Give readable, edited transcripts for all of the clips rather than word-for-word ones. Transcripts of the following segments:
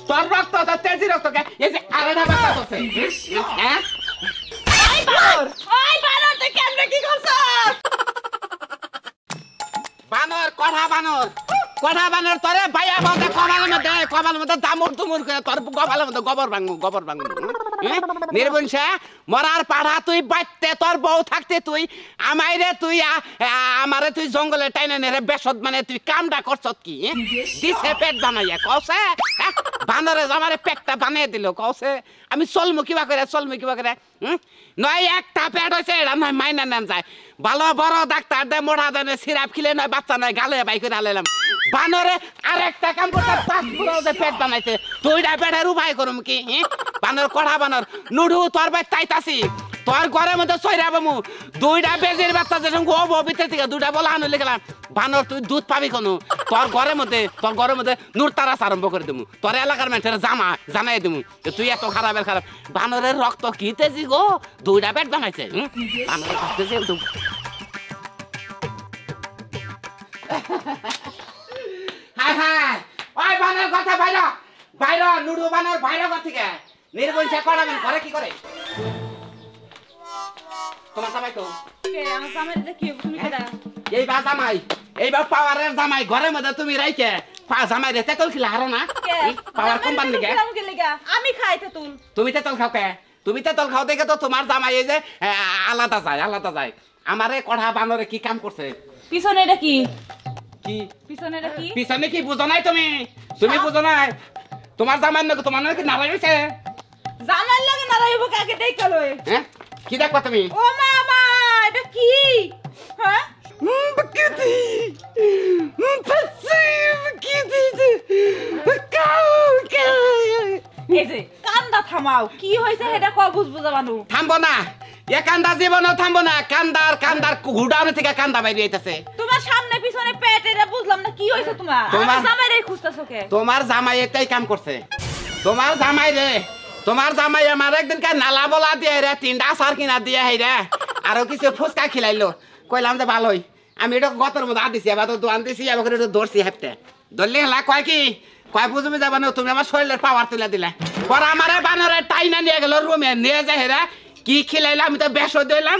তোর রক্ত তো তেজি রক্ত কে এই যে আরেডা বাতা করছে হ্যাঁ ওই বানর তুই কেমনে কি করছস বানর কড়া বানর তোরে ভাইয়া বলতে কবালের মধ্যে দামুর তুমুর করে তোর গবালের মধ্যে গোবর ভাঙবো নির্বংশা মরার পাড়া তুই বাইতে তোর বউ থাকতে তুই আমারে তুই আমারে তুই জঙ্গলে টাইনে নেরে বেশত মানে তুই কামটা করছত কি দিছে পেট বানাইয়া কওছে বানরে আমারে পেটটা বানিয়ে দিল কওছে আমি চলমু কিবা করে নয় একটা পেট হয়েছে এটা নয় মাইনা নেন যায় ভালো বড় ডাক্তার দে মোড়া দেনে সিরাপ খিলে নয় বাচ্চা নয় গালে বাই করে আলাইলাম বানরে আরেকটা কাম করতে 5 পুরো যে পেট বানাইছে দুইটা পেটের উপায় করুম কি বানর কড়া বানর নুডু তোর বাই তাইতাছি তোর ঘরের মধ্যে সইরাবমু দুইটা বেজির বাচ্চা যেরকম গো ভিতর থেকে দুইটা বলা আনু লিখলাম বানর তুই দুধ পাবি কোনো তোর ঘরের মধ্যে নূর তারাস আরম্ভ করে দেবো তোর এলাকার মানুষের জানাই দেবো তুই এত খারাপ বানরের রক্ত কি তেজি গো দুইটা পেট বানাইছে বানরের তেজি ওই বানর কথা বাইরে নুডু বানর বাইরে কথা থেকে নির্বংশা করাবেন ঘরে কি করে তোমার জামাই তো কে আমার জামাই দেখি তুমি কেডা এইবার জামাই এইবার পাওয়ারের জামাই ঘরের মধ্যে তুমি রাইকে জামাই রে তেতল খিলা হারো না পাওয়ার কোম্পানি লিগে আমি খাই তেতুল তুমি তেতল খাও কে তুমি তেতল খাও দেখে তো তোমার জামাই এই যে আলাদা যায় আমারে কড়া বানরে কি কাম করছে পিছনে এটা কি পিছনে কি বুঝো নাই তুমি বুঝো নাই তোমার জামাই নাকি তোমার নাকি নারাই হইছে জামাই লাগে নারাইব কাকে দেখাল হ্যাঁ কি দেখবা তুমি ও মামা এটা কি হ্যাঁ বকিতি পাসিভ কি দিছে এই যে কান্দা থামাও কি হইছে এটা কল বুঝা বানু থামবো না এ কান্দা জীবনও থামবো না কান্দার ঘুডাউন থেকে কান্দা বাইরে আইতাছে তোমার সামনে পিছনে পেট এটা বুঝলাম না কি হইছে তোমার আমার জামাইরে খুঁজতাছো কে তোমার জামাই এটাই কাম করছে তোমার জামাই আমার একদিন কা নালা বলা দিয়ে রে 3টা আচার কিনা দিয়ে রে আর কিছু ফুচকা খিলাইলো কইলাম যে ভালোই আমি এটা গতর মধ্যে দিছি এবার তো দোয়ান দিছি এবার একটু ধরছি হাঁটতে ধরলে হেলা কয় বুঝবে যাবা না তুমি আমার শরীরের পাওয়ার তুলে দিলে পরে আমারে বানরে টাইনা নিয়ে গেল রুমে নিয়ে যায় হেরা কি খিলাইলো আমি তো বেশ দিলাম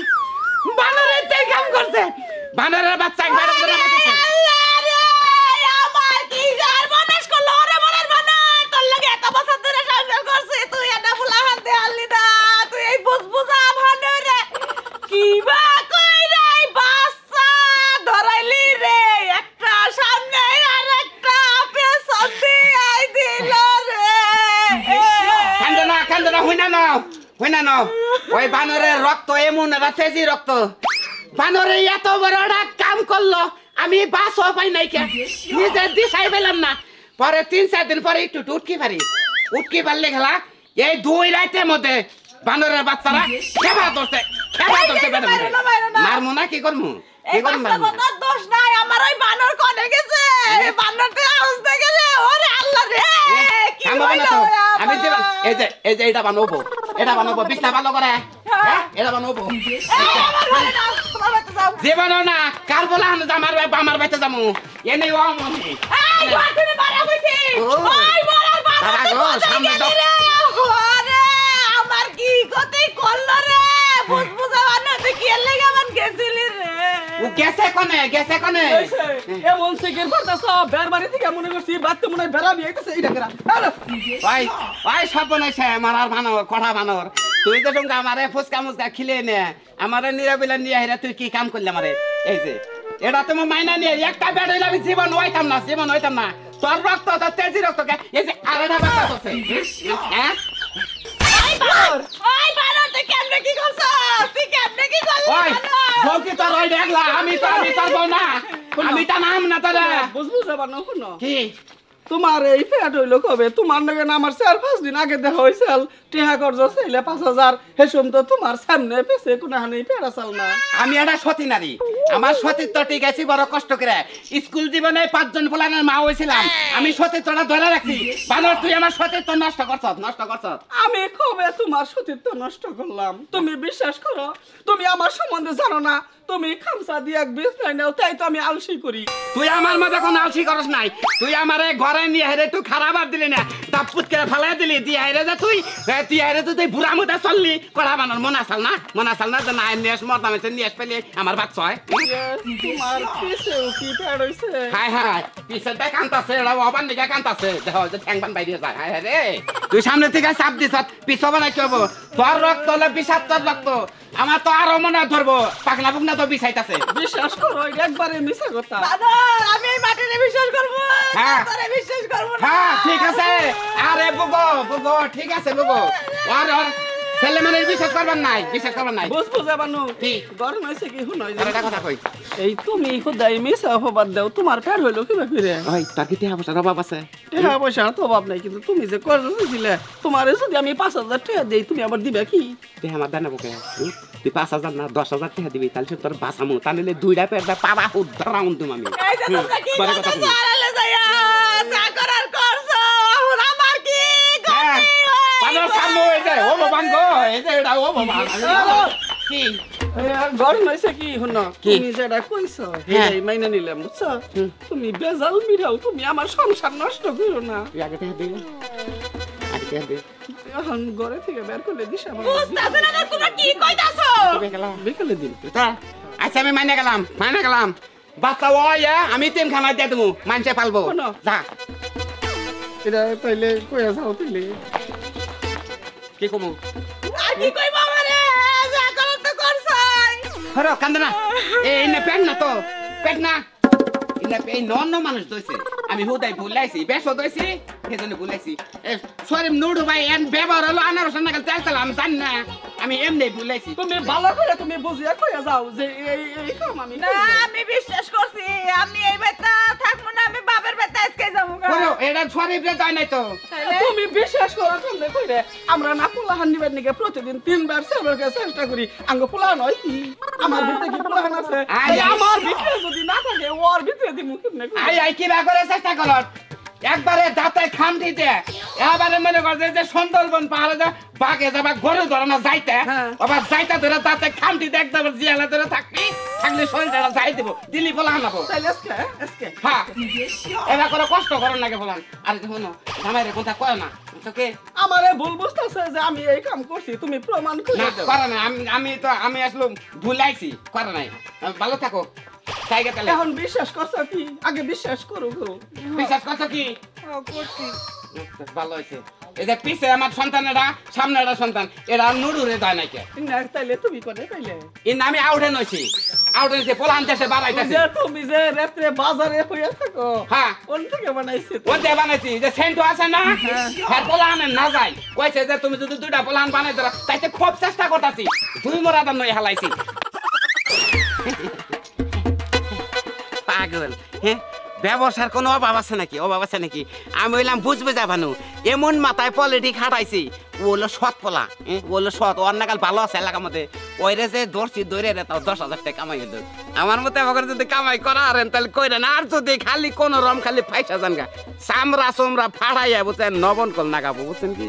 বানরে তাই কাম করছে বানরের বাচ্চা একবার আমার কি সর্বনাশ করলো রে মরার বানর তোর লাগে এত বছর ধরে সংসার করছিস তুই এটা ফুলা হাতে আনলি না তুই এই বুঝবুঝা বানরে কি বা কই রে বাচ্চা ধরাইলি রে একটা সামনে আর একটা পেছনে আই দিল রে কান্দনা হইনা নাও ওই বানরের রক্ত এমন একটা তেজি রক্ত বানরে এত বড় কাম করলো আমি বাসও পাই নাই কে নিজে দিশাই পেলাম না পরে 3-4 দিন পরে একটু উঠকি পারলে খেলা এই 2 রাতের মধ্যে বানরের বাচ্চারা খেবা ধরছে মারমু না কি করমু দোষ নাই আমার ওই বানর কোনে গেছে বানরতে আওয়াজ দে গেছে ওরে আল্লাহ রে কি হইলো আমি এই যে এটা বানাবো বিছনা ভালো করে হ্যাঁ এটা বানাবো জীবনও না কাল বলা আমার বাইতে যামু এনে ও মনে এই ঘরতে বাড়া কইছি ওই বলার বাবা রে আরে আমার কি গতি করলো রে বুঝবুঝা বানর কি এর লাগা মান গেছিলি রে ও গেছে কোনে এমন সিগারেট পড়তাছ বের বাড়ি থেকে মনে করছি বাচ্চা মনে বেড়া নিয়ে আইতাছে এইটা করা ভাই সব বনাইছে মারার বানর কড়া বানর তুই তো সঙ্গে আমারে ফুচকা মুচকা খিলে নে আমারে নিরাবিলা নিয়ে হেরা তুই কি কাম করলি আমারে এই যে এটা তুমি মাইনা নিয়ে একটা বেড হইলে আমি জীবন হইতাম না তোর রক্ত তোর তেজি রক্ত এই যে আরেকটা বাচ্চা করছে হ্যাঁ ওই বানর তুই কেমনে কি করছিস ওই বউকে তোর ওই দেখলা আমি তোর বউ না আমি তো নাম না তোর বুঝবুঝা বানো শুনো কি তোমার এই পেট হইলো কবে তোমার নাকি আমার 4-5 দিন আগে দেখা হইছিল টিহা করজ ছেলে 5000 হেসম তো তোমার সামনে পেছে কোনা হানি পেড়া চাল না আমি এটা সতী নারী আমার সতীত্ব ঠিক আছে বড় কষ্ট করে স্কুল জীবনে 5 জন ফুলানের মা হইছিলাম আমি সতীত্বটা ধরে রাখছি বানর তুই আমার সতীত্ব নষ্ট করছস আমি কবে তোমার সতীত্ব নষ্ট করলাম তুমি বিশ্বাস করো তুমি আমার সম্বন্ধে জানো না তুমি খামসা দিয়া বিষ নাই নাও তাই তো আমি আলসি করি। তুই আমার মধ্যে কোন আলসি করস নাই, তুই আমারে ঘরে নিয়ে হেরে তুই খারাপ আর দিলি না, দাপুত করে ফেলাই দিলি দিয়ে হেরে যে তুই হেরে তুই বুড়া মধ্যে চললি কড়া বানার মন আসাল না যে না নিয়ে মরতাম নিয়ে পেলে আমার বাচ্চা হয়। তোমার পিছেও কি পেট হইছে? হাই পিছে দেখ কান্তাছে এরা অবান দিকে কান্তাছে দেখো যে ঠ্যাং বান বাইরে যায়। হায় রে তুই সামনে থেকে চাপ দিছ পিছু বানাই কি হবো, তোর রক্ত হলে বিষাক্ত রক্ত, আমার তো আরো মনে ধরবো পাগলা বুকনা তো বিষাইতাছে। বিশ্বাস করো একবারে মিছা কথা। বাদর আমি এই মাটিতে বিশ্বাস করবো, হ্যাঁ। তোরে বিশ্বাস করবো না। হ্যাঁ ঠিক আছে, আরে বুগো ঠিক আছে বুগো, আর ছেলে মানে বিশ্বাস করবেন নাই বুঝবো যাবানো কি গরম হয়েছে কি শুনো একটা কথা কই, এই তুমি খুদাই মিছা অপবাদ দাও, তোমার পেট হইলো কিবা করে? ওই তার কি টাকা পয়সার অভাব আছে? টাকা পয়সার তো অভাব নাই, কিন্তু তুমি যে করেছিলে তোমার যদি আমি 5,000 টাকা দেই তুমি আবার দিবে কি? তুই আমার দেন বুকে তুই 5,000 না 10,000 টাকা দিবি তাহলে সে তোর বাঁচামো, তাহলে দুইটা পেট পাড়া উদ্ধারাউন তুমি আমি এই যে তোমরা কি পরে কথা করতেছো? কই। আড়ালে যাইয়া যা করার করছো, এখন আমার কি গতি পানো সামনে হয়েছে ও বাবান গো, এই যে এটা ও বাবা কি গরম হয়েছে কি শুনো, কি? তুমি যেটা কইছো হ্যাঁ। এই মাইনা নিলাম বুঝছো, তুমি বেজাল মিঠাও, তুমি আমার সংসার নষ্ট করো না। তুই আগে থেকে দিবি আগে থেকে দিবি এখন ঘরে থেকে বের করলে দিশা বুঝতাছ না তোমরা কি কইতাছো? বিকেলে দিন আচ্ছা আমি মাইনে গেলাম বাচ্চা ওয়া আমি তিন খানা দিয়ে দেবো মানুষে পালবো শোনো। যা এটা তাইলে কইয়া যাও তাইলে কি কমু আর কি কইবা আমারে? যা করার তো করছাই। হরো কান্দে না এই না পেট না এই নন মানুষ দইছে আমি হুদাই ভুলাইছি বেশ দইছি সেজন্য ভুলাইছি সরিম নুডু ভাই এন ব্যবহার হলো আনারস না তেল তেল আমি জানি না আমি এমনি ভুলাইছি তুমি ভালো করে তুমি বুঝিয়া কইয়া যাও যে এই কাম আমি না আমি বিশ্বাস করছি, আমি এই বেটা থাকবো না, আমি বাবার বেটা আজকে যাবো গা। হরো এটা সরিবরে যায় নাই তো তাইলে? তুমি বিশ্বাস করো তুমি কইরে আমরা না পোলাহান নিবার নিকে প্রতিদিন 3 বার 4 বার চেষ্টা করি আঙ্গ পোলাহান হয় কি আমার ভিতরে কি পোলাহান আছে? আই, আমার ভিতরে যদি না থাকে ওর ভিতরে দিমু কেমনে? আই কি বা করে চেষ্টা করত একবারে দাঁতে খাম দিতে এবারে মনে করছে যে সুন্দরবন পাহাড়ে যা বাঘে যাবা গরু ধরে না যাইতে হ্যাঁ। আবার যাইতে ধরে দাঁতে খাম দিতে একদম জিয়ালা ধরে থাকবি থাকলে শরীরটা যাই দিব দিল্লি বলা হানাবো তাইলে আজকে হ্যাঁ এবার করে কষ্ট করো নাকি বলান আর শোনো জামাইরে কথা কয় না তোকে আমারে ভুল বুঝতাছে যে আমি এই কাম করছি, তুমি প্রমাণ করে না দাও। করে না আমি আসলে ভুলাইছি করে নাই ভালো থাকো জায়গা তাহলে এখন বিশ্বাস করছো কি? আগে বিশ্বাস করো গো। বিশ্বাস করছো কি করছি। ভালো হয়েছে এই যে পিছে আমার সন্তানেরা সামনে একটা সন্তান এরা নুডুরে দেয় নাকি না তাইলে তুমি করে তাইলে এর নামে আউটে নইছি পোলান দেশে বাড়াইতেছে তুমি যে রাত্রে বাজারে হইয়া থাকো হ্যাঁ কোন থেকে বানাইছে তো? ওতে বানাইছি যে সেন্টু আছে না হ্যাঁ পোলাহানে না যায় কইছে যে তুমি যদি দুইটা পোলাহান বানাই দাও তাইতে খুব চেষ্টা করতাছি দুই মরাদা নই হালাইছি পাগল হ্যাঁ ব্যবসার কোনো অভাব আছে নাকি আমি হইলাম বুঝবে যাবানু এমন মাথায় পলিটিক হাঁটাইছি ও হলো সৎ পোলা ও হলো সৎ ওর নাগাল ভালো আছে এলাকার মধ্যে ওইরে যে ধরছি দৌড়ে রে তাও 10,000 টাকা কামাই হইল আমার মতে আমাকে যদি কামাই করা আরেন তাহলে কইরেন আর যদি খালি কোন রম খালি ফাইসা যান গা চামড়া ফাড়াইয়া বুঝছেন নবন কল নাগাবো বুঝছেন কি